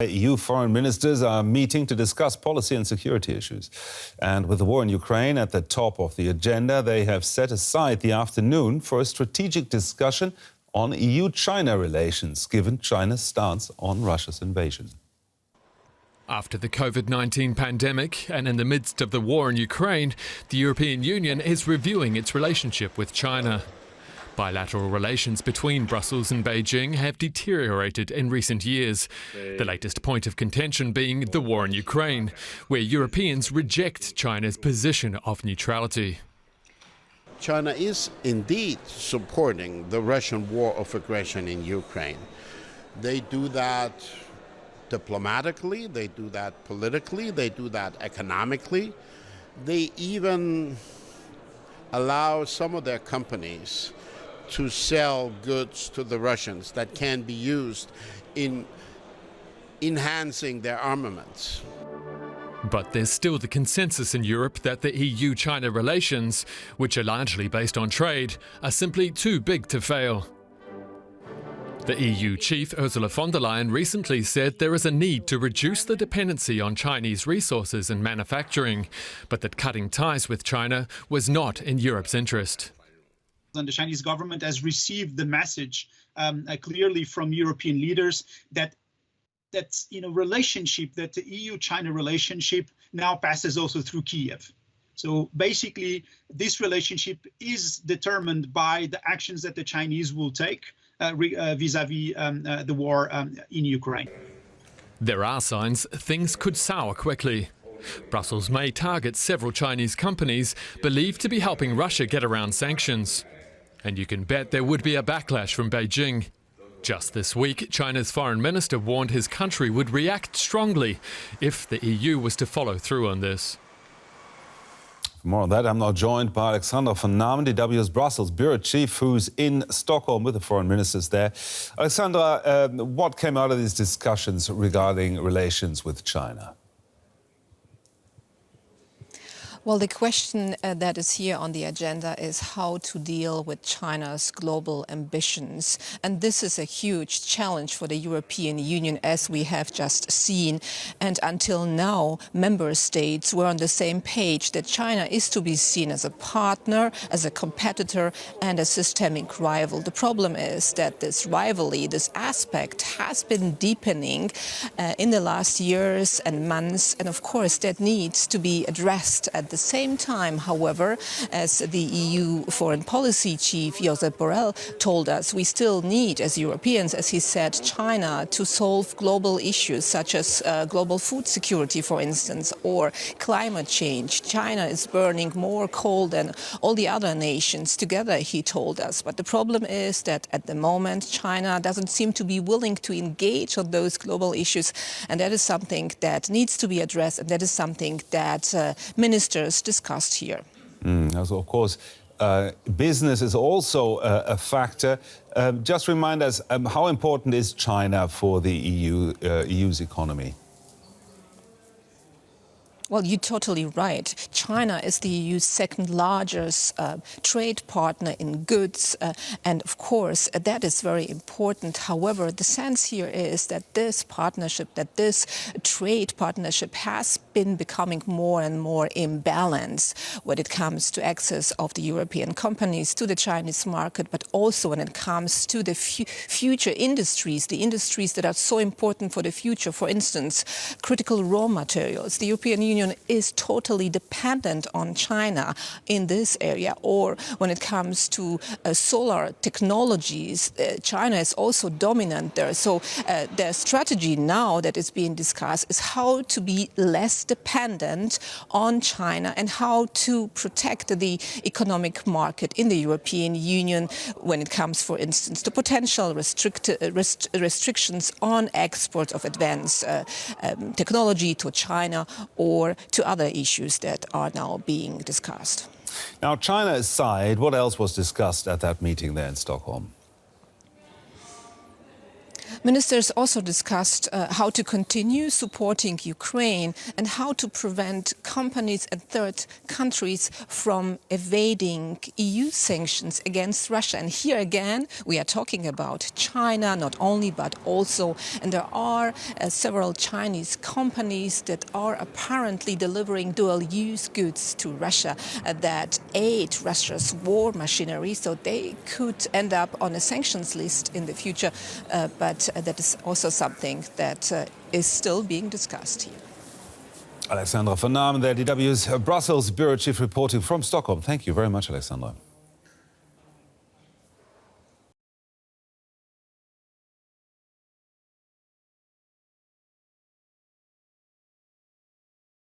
EU foreign ministers are meeting to discuss policy and security issues. And with the war in Ukraine at the top of the agenda, they have set aside the afternoon for a strategic discussion on EU-China relations, given China's stance on Russia's invasion. After the COVID-19 pandemic and in the midst of the war in Ukraine, the European Union is reviewing its relationship with China. Bilateral relations between Brussels and Beijing have deteriorated in recent years, the latest point of contention being the war in Ukraine, where Europeans reject China's position of neutrality. China is indeed supporting the Russian war of aggression in Ukraine. They do that diplomatically, they do that politically, they do that economically. They even allow some of their companies to sell goods to the Russians that can be used in enhancing their armaments. But there's still the consensus in Europe that the EU-China relations, which are largely based on trade, are simply too big to fail. The EU chief Ursula von der Leyen recently said there is a need to reduce the dependency on Chinese resources and manufacturing, but that cutting ties with China was not in Europe's interest. And the Chinese government has received the message clearly from European leaders that relationship, that the EU-China relationship now passes also through Kiev. So basically, this relationship is determined by the actions that the Chinese will take vis-à-vis the war in Ukraine. There are signs things could sour quickly. Brussels may target several Chinese companies believed to be helping Russia get around sanctions. And you can bet there would be a backlash from Beijing. Just this week, China's foreign minister warned his country would react strongly if the EU was to follow through on this. For more on that, I'm now joined by Alexandra von Namen, DW's Brussels bureau chief, who's in Stockholm with the foreign ministers there. Alexandra, what came out of these discussions regarding relations with China? Well, the question that is here on the agenda is how to deal with China's global ambitions. And this is a huge challenge for the European Union, as we have just seen. And until now, member states were on the same page that China is to be seen as a partner, as a competitor, and a systemic rival. The problem is that this rivalry, this aspect, has been deepening in the last years and months. And of course, that needs to be addressed at the same time. However, as the EU foreign policy chief Josep Borrell told us, we still need, as Europeans, as he said, China to solve global issues such as global food security, for instance, or climate change. China is burning more coal than all the other nations together, he told us. But the problem is that at the moment, China doesn't seem to be willing to engage on those global issues. And that is something that needs to be addressed. And that is something that ministers discussed here. So, of course, business is also a factor. Just remind us, how important is China for the EU's economy? Well, you're totally right. China is the EU's second largest trade partner in goods. And of course, that is very important. However, the sense here is that this partnership, that this trade partnership has been becoming more and more imbalanced when it comes to access of the European companies to the Chinese market, but also when it comes to the future industries, the industries that are so important for the future. For instance, critical raw materials. The European Union is totally dependent on China in this area. Or when it comes to solar technologies, China is also dominant there. So their strategy now that is being discussed is how to be less dependent on China and how to protect the economic market in the European Union when it comes, for instance, to potential restrictions on export of advanced technology to China or to other issues that are now being discussed. Now, China aside, what else was discussed at that meeting there in Stockholm? Ministers also discussed how to continue supporting Ukraine and how to prevent companies and third countries from evading EU sanctions against Russia. And here again, we are talking about China, not only, but also, and there are several Chinese companies that are apparently delivering dual-use goods to Russia that aid Russia's war machinery, so they could end up on a sanctions list in the future, but that is also something that is still being discussed here. Alexandra van Namen, der DW's Brussels Bureau Chief, reporting from Stockholm. Thank you very much, Alexandra.